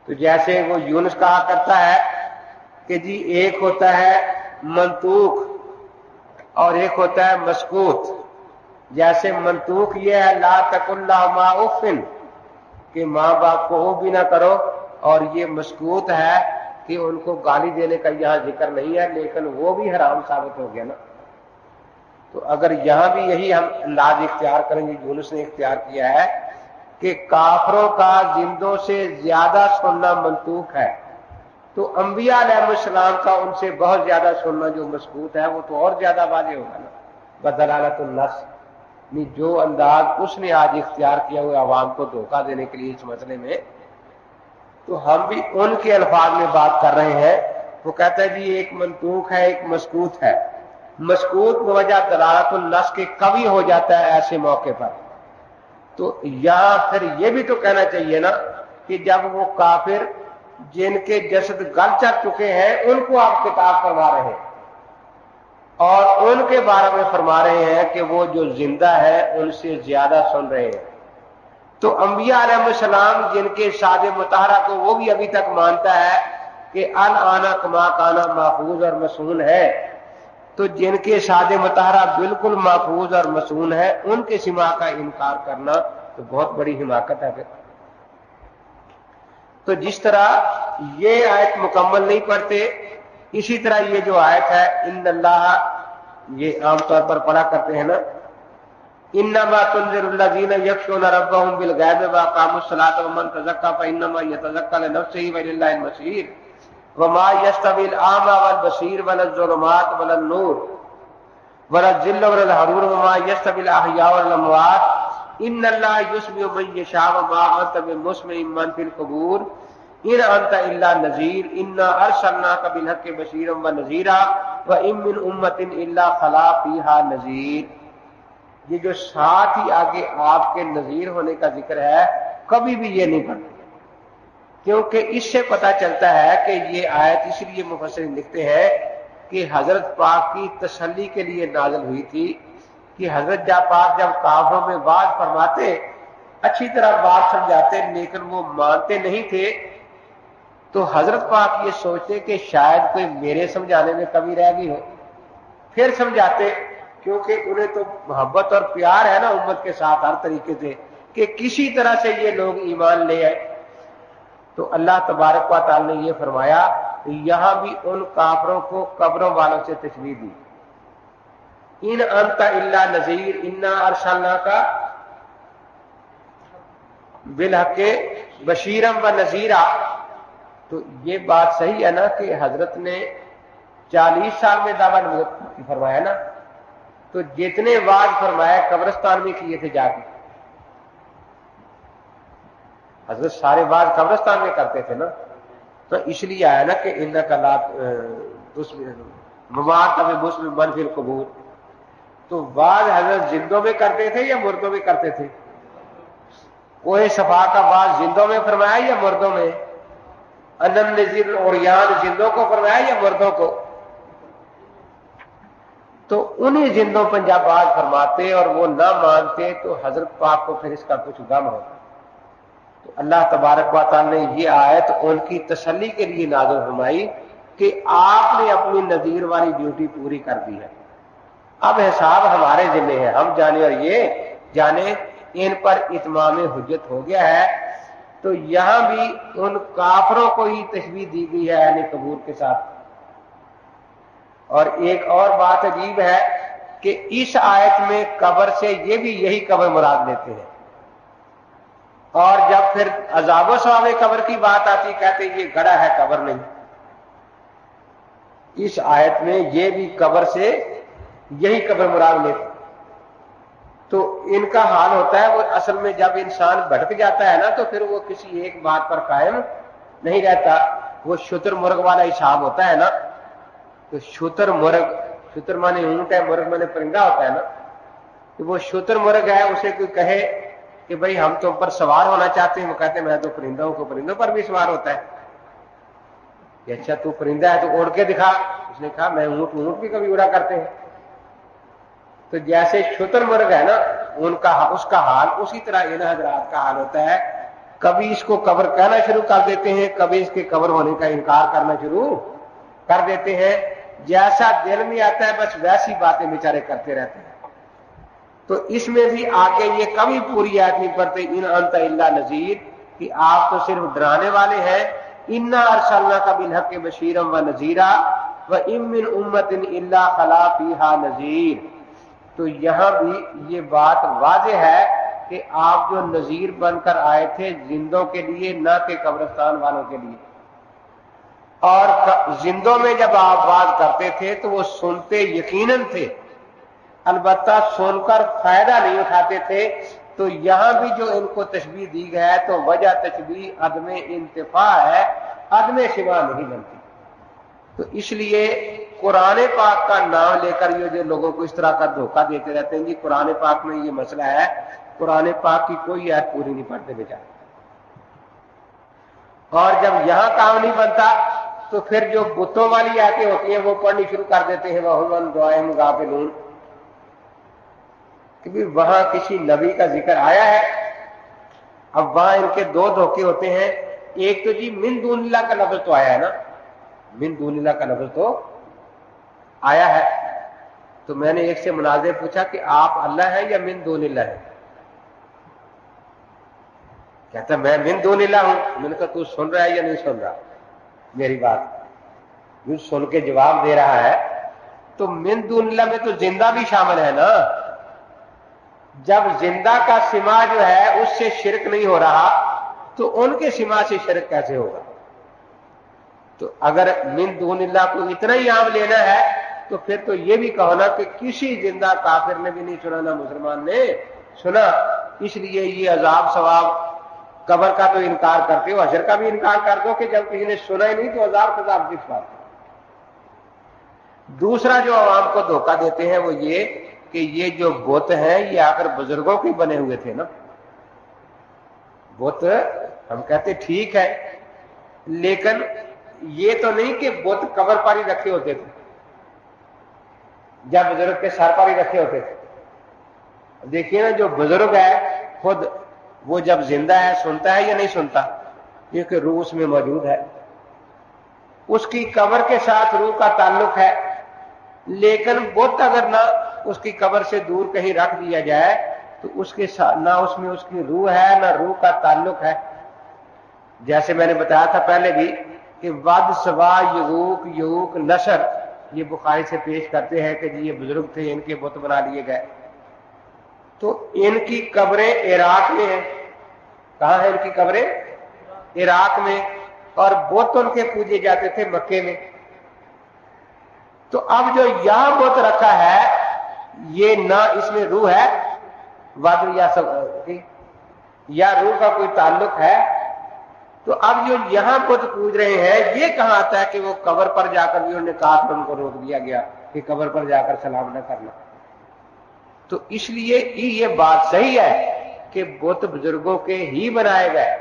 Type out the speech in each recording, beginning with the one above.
تو جیسے وہ یونس کہا کرتا ہے کہ جی ایک ہوتا ہے منطوق اور ایک ہوتا ہے مسکوت. جیسے منطوق یہ ہے لا تقل لہما اف کہ ماں باپ کو وہ بھی نہ کرو, اور یہ مسکوت ہے کہ ان کو گالی دینے کا یہاں ذکر نہیں ہے, لیکن وہ بھی حرام ثابت ہو گیا نا. تو اگر یہاں بھی یہی ہم انداز اختیار کریں گے یونس نے اختیار کیا ہے کہ کافروں کا زندوں سے زیادہ سننا منطوق ہے, تو انبیاء علیہ السلام کا ان سے بہت زیادہ سننا جو مسکوت ہے وہ تو اور زیادہ واضح ہوگا نا. بدلالت النص, جو انداز اس نے آج اختیار کیا ہوئے عوام کو دھوکہ دینے کے لیے اس مسئلے میں, تو ہم بھی ان کے الفاظ میں بات کر رہے ہیں. وہ کہتا ہے جی ایک منطوق ہے ایک مسکوت ہے. مسکوت بوجہ دلالت النص کے قوی ہو جاتا ہے ایسے موقع پر. تو یہاں پھر یہ بھی تو کہنا چاہیے نا کہ جب وہ کافر جن کے جسد گل چل چکے ہیں ان کو آپ کتاب فرما رہے ہیں اور ان کے بارے میں فرما رہے ہیں کہ وہ جو زندہ ہے ان سے زیادہ سن رہے ہیں, تو انبیاء علیہ السلام جن کے شاد مطہرہ کو وہ بھی ابھی تک مانتا ہے کہ الآنا کما کانا محفوظ اور مصون ہے, تو جن کے شاد مطہرہ بالکل محفوظ اور مصون ہے ان کے سما کا انکار کرنا تو بہت بڑی حماقت ہے. پھر تو جس طرح یہ آیت مکمل نہیں پڑھتے, اسی طرح یہ جو آیت ہے ان اللہ, یہ عام طور پر پڑھا کرتے ہیں نا, انما تنذر الذین یخشون ربهم بالغیب واقاموا الصلاۃ ومن تزکى فانما یتزکى لنفسه وللہ المصیر وما یستوی الاعمی والبصیر ولا الظلمات ولا النور ولا الظل ولا الحرور وما یستوی الاحیاء والاموات ان اللہ یسمع من یشاء وما انت بمسمع من فی القبور ان انت الا نذیر انا ارسلناک بالحق بشیرا ونذیرا وان من امۃ الا خلا فیہا نذیر. یہ جو ساتھ ہی آگے آپ کے نذیر ہونے کا ذکر ہے کبھی بھی یہ نہیں پڑھتے, کیونکہ اس سے پتہ چلتا ہے کہ یہ آیت اس لیے مفسرین لکھتے ہیں کہ حضرت پاک کی تسلی کے لیے نازل ہوئی تھی کہ حضرت پاک جب کافروں میں بات فرماتے اچھی طرح بات سمجھاتے لیکن وہ مانتے نہیں تھے, تو حضرت پاک یہ سوچتے کہ شاید کوئی میرے سمجھانے میں کمی رہ گئی ہو, پھر سمجھاتے, کیونکہ انہیں تو محبت اور پیار ہے نا امت کے ساتھ ہر طریقے سے کہ کسی طرح سے یہ لوگ ایمان لے آئے. تو اللہ تبارک و تعالی نے یہ فرمایا یہاں بھی ان کافروں کو قبروں والوں سے تشبیہ دی, ان انت الا نذیر انا ارسلناک بالحق بشیرا ونذیرا. تو یہ بات صحیح ہے نا کہ حضرت نے 40 سال میں دعوت نبوت فرمایا نا, تو جتنے وعظ فرمایا قبرستان میں کیے تھے جا کے, حضرت سارے وعظ قبرستان میں کرتے تھے نا, تو اس لیے آیا نا کہ ان کا لات ممات تب مسلم من فی القبور. تو وعظ حضرت زندوں میں کرتے تھے یا مردوں میں کرتے تھے؟ کوہ صفا کا وعظ زندوں میں فرمایا یا مردوں میں؟ انم نذیر العریان زندوں کو فرمایا یا مردوں کو؟ تو انہی زندوں پر جب بات فرماتے اور وہ نہ مانتے تو حضرت پاک کو پھر اس کا کچھ غم ہوتا. تو اللہ تبارک و تعالی نے یہ آیت ان کی تسلی کے لیے نازل فرمائی کہ آپ نے اپنی نذیر والی ڈیوٹی پوری کر دی ہے, اب حساب ہمارے ذمہ ہے, ہم جانے اور یہ جانے ان پر اتمام حجت ہو گیا ہے. تو یہاں بھی ان کافروں کو ہی تشبیہ دی گئی ہے اہل قبور کے ساتھ. اور ایک اور بات عجیب ہے کہ اس آیت میں قبر سے یہ بھی یہی قبر مراد لیتے ہیں, اور جب پھر عذاب و ثواب قبر کی بات آتی کہتے یہ گڑھا ہے قبر نہیں. اس آیت میں یہ بھی قبر سے یہی قبر مراد لیتے. تو ان کا حال ہوتا ہے وہ اصل میں جب انسان بھٹک جاتا ہے نا تو پھر وہ کسی ایک بات پر قائم نہیں رہتا, وہ شتر مرغ والا حساب ہوتا ہے نا. تو شتر مرغ, شتر مانے اونٹ ہے, مرغ مانے پرندہ ہوتا ہے نا, تو وہ شتر مرغ ہے, اسے کوئی کہے کہ بھئی ہم تم پر سوار ہونا چاہتے ہیں, وہ کہتے ہیں میں تو پرندہ ہوں, کو پرندوں پر بھی سوار ہوتا ہے کہ اچھا تو پرندہ ہے تو اڑ کے دکھا. اس نے کہا میں اونٹ, اونٹ بھی کبھی اڑا کرتے ہیں. تو جیسے شتر مرغ ہے نا ان کا اس کا حال, اسی طرح ان حضرات کا حال ہوتا ہے کبھی اس کو قبر کہنا شروع کر دیتے ہیں، کبھی اس کے قبر ہونے کا انکار کرنا شروع کر دیتے ہیں، جیسا دل میں آتا ہے بس ویسی باتیں بیچارے کرتے رہتے ہیں۔ تو اس میں بھی آگے یہ کبھی پوری آیت نہیں پڑھتے ان انت الا نذیر، کہ آپ تو صرف ڈرانے والے ہیں، انا ارسلناک بالحق بشیرا ونذیرا وان من امۃ الا خلا فیہا نذیر۔ تو یہاں بھی یہ بات واضح ہے کہ آپ جو نذیر بن کر آئے تھے زندوں کے لیے، نہ کہ قبرستان والوں کے لیے۔ اور زندوں میں جب آپ بات کرتے تھے تو وہ سنتے یقیناً تھے، البتہ سن کر فائدہ نہیں اٹھاتے تھے۔ تو یہاں بھی جو ان کو تشبیہ دی گیا ہے تو وجہ تشبیہ عدم انتفاع ہے، عدم سماع نہیں بنتی۔ تو اس لیے قرآن پاک کا نام لے کر یہ جو لوگوں کو اس طرح کا دھوکہ دیتے رہتے ہیں، جی قرآن پاک میں یہ مسئلہ ہے، قرآن پاک کی کوئی آیت پوری نہیں پڑھتے بیچارے۔ اور جب یہاں کام نہیں بنتا تو پھر جو بتوں والی آیتیں ہوتی ہیں وہ پڑھنی شروع کر دیتے ہیں، وَهُمْ عَنْ دُعَائِهِمْ غَافِلُونَ، کہ وہاں کسی نبی کا ذکر آیا ہے۔ اب وہاں ان کے دو دھوکے ہوتے ہیں، ایک تو جی من دون اللہ کا لفظ تو آیا ہے نا، من دون اللہ کا لفظ تو آیا ہے۔ تو میں نے ایک سے مناظر پوچھا کہ آپ اللہ ہیں یا من دون اللہ ہیں؟ کہتا میں من دون اللہ ہوں۔ میں نے کہا تو سن رہا ہے یا نہیں سن رہا میری بات؟ جو سن کے جواب دے رہا ہے۔ تو من دون اللہ میں تو زندہ بھی شامل ہے نا، جب زندہ کا سماع جو ہے اس سے شرک نہیں ہو رہا تو ان کے سماع سے شرک کیسے ہوگا؟ تو اگر من دون اللہ کو اتنا ہی عام لینا ہے تو پھر تو یہ بھی کہو نا کہ کسی زندہ کافر نے بھی نہیں سنا، نہ مسلمان نے سنا۔ اس لیے یہ عذاب ثواب قبر کا تو انکار کرتے ہو، حشر کا بھی انکار کر دو کہ جب کسی نے سنا ہی نہیں تو عذاب ثواب کس بات ہے؟ دوسرا جو عوام کو دھوکہ دیتے ہیں وہ یہ کہ یہ جو بت ہیں یہ آخر بزرگوں کے بنے ہوئے تھے نا۔ بت ہم کہتے ٹھیک ہے، لیکن یہ تو نہیں کہ بت قبر پر ہی رکھے ہوتے تھے، جب بزرگ کے سر پر ہی رکھے ہوتے تھے۔ دیکھیے نا جو بزرگ ہے خود وہ جب زندہ ہے سنتا ہے یا نہیں سنتا؟ کیونکہ روح اس میں موجود ہے، اس کی قبر کے ساتھ روح کا تعلق ہے۔ لیکن بت اگر نہ اس کی قبر سے دور کہیں رکھ دیا جائے تو اس کے ساتھ نہ اس میں اس کی روح ہے نہ روح کا تعلق ہے۔ جیسے میں نے بتایا تھا پہلے بھی کہ ود سوا یغوق یعوق نصر، یہ بخاری سے پیش کرتے ہیں کہ جی یہ بزرگ تھے، ان کے بت بنا لیے گئے۔ تو ان کی قبریں عراق میں ہیں۔ کہاں ہیں ان کی قبریں؟ عراق میں، اور بت ان کے پوجے جاتے تھے مکے میں۔ تو اب جو یہاں بت رکھا ہے یہ نہ اس میں روح ہے ود یا روح کا کوئی تعلق ہے، تو اب جو یہاں بت پوج رہے ہیں یہ کہاں آتا ہے کہ وہ قبر پر جا کر بھی انہوں نے کہا تو ان کو روک دیا گیا کہ قبر پر جا کر سلام نہ کرنا۔ تو اس لیے یہ بات صحیح ہے کہ بت بزرگوں کے ہی بنائے گئے،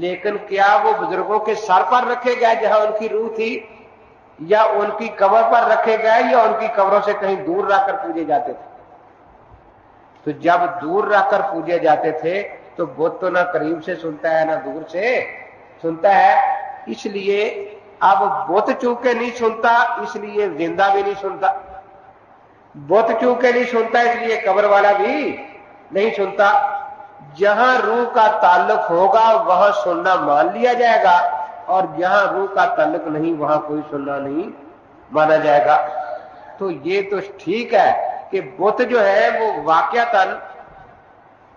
لیکن کیا وہ بزرگوں کے سر پر رکھے گئے جہاں ان کی روح تھی، یا ان کی قبر پر رکھے گئے، یا ان کی قبروں سے کہیں دور رکھ کر پوجے جاتے تھے؟ تو جب دور رکھ کر پوجے جاتے تھے تو بت تو نہ قریب سے سنتا ہے نہ دور سے سنتا ہے۔ اس لیے اب بت چونکہ نہیں سنتا اس لیے زندہ بھی نہیں سنتا، بت چونکہ نہیں سنتا اس لیے قبر والا بھی نہیں سنتا۔ جہاں روح کا تعلق ہوگا وہاں سننا مان لیا جائے گا، اور جہاں روح کا تعلق نہیں وہاں کوئی سننا نہیں مانا جائے گا۔ تو یہ تو ٹھیک ہے کہ بت جو ہے وہ واقعتاً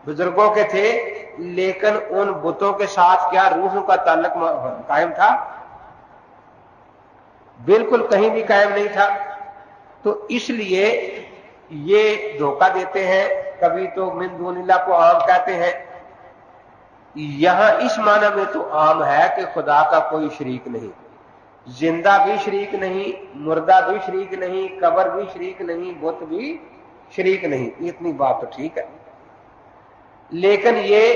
بزرگوں کے تھے، لیکن ان بتوں کے ساتھ کیا روحوں کا تعلق قائم تھا؟ بالکل کہیں بھی قائم نہیں تھا۔ تو اس لیے یہ دھوکہ دیتے ہیں، کبھی تو من دون اللہ کو عام کہتے ہیں، یہاں اس معنی میں تو عام ہے کہ خدا کا کوئی شریک نہیں، زندہ بھی شریک نہیں، مردہ بھی شریک نہیں، قبر بھی شریک نہیں، بت بھی شریک نہیں، اتنی بات تو ٹھیک ہے۔ لیکن یہ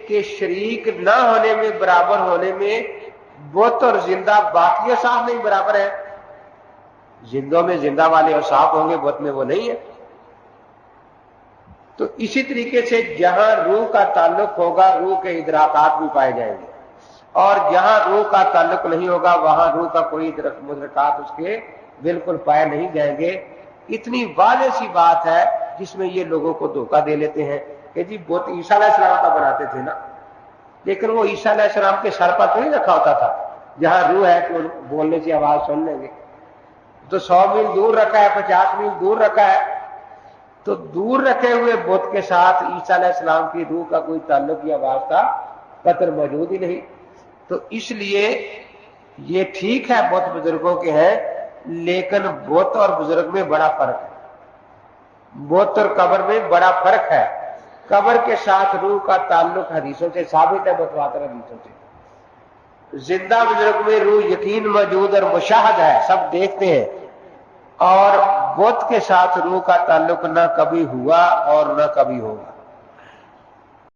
کہ شریک نہ ہونے میں برابر ہونے میں بت اور زندہ باقی اوصاف نہیں برابر ہے۔ زندوں میں زندہ والے اوصاف ہوں گے، بت میں وہ نہیں ہے۔ تو اسی طریقے سے جہاں روح کا تعلق ہوگا روح کے ادراکات بھی پائے جائیں گے، اور جہاں روح کا تعلق نہیں ہوگا وہاں روح کا کوئی مدرکات اس کے بالکل پائے نہیں جائیں گے۔ اتنی واضح سی بات ہے جس میں یہ لوگوں کو دھوکہ دے لیتے ہیں کہ جی بت عیسیٰ علیہ السلام کا بناتے تھے نا، لیکن وہ عیسیٰ علیہ السلام کے سر پر تو نہیں رکھا ہوتا تھا، جہاں روح ہے تو بولنے سے آواز سن لیں گے، تو 100 میل دور رکھا ہے، 50 میل دور رکھا ہے، تو دور رکھے ہوئے بت کے ساتھ عیسیٰ علیہ السلام کی روح کا کوئی تعلق یا واسطہ قطر موجود ہی نہیں۔ تو اس لیے یہ ٹھیک ہے بت بزرگوں کے ہیں، لیکن بت اور بزرگ میں بڑا فرق ہے، بت اور قبر میں بڑا فرق ہے۔ قبر کے ساتھ روح کا تعلق حدیثوں سے ثابت ہے، متواتر حدیثوں سے۔ زندہ بزرگ میں روح یقین موجود اور مشاہد ہے، سب دیکھتے ہیں، اور بت کے ساتھ روح کا تعلق نہ کبھی ہوا اور نہ کبھی ہوگا۔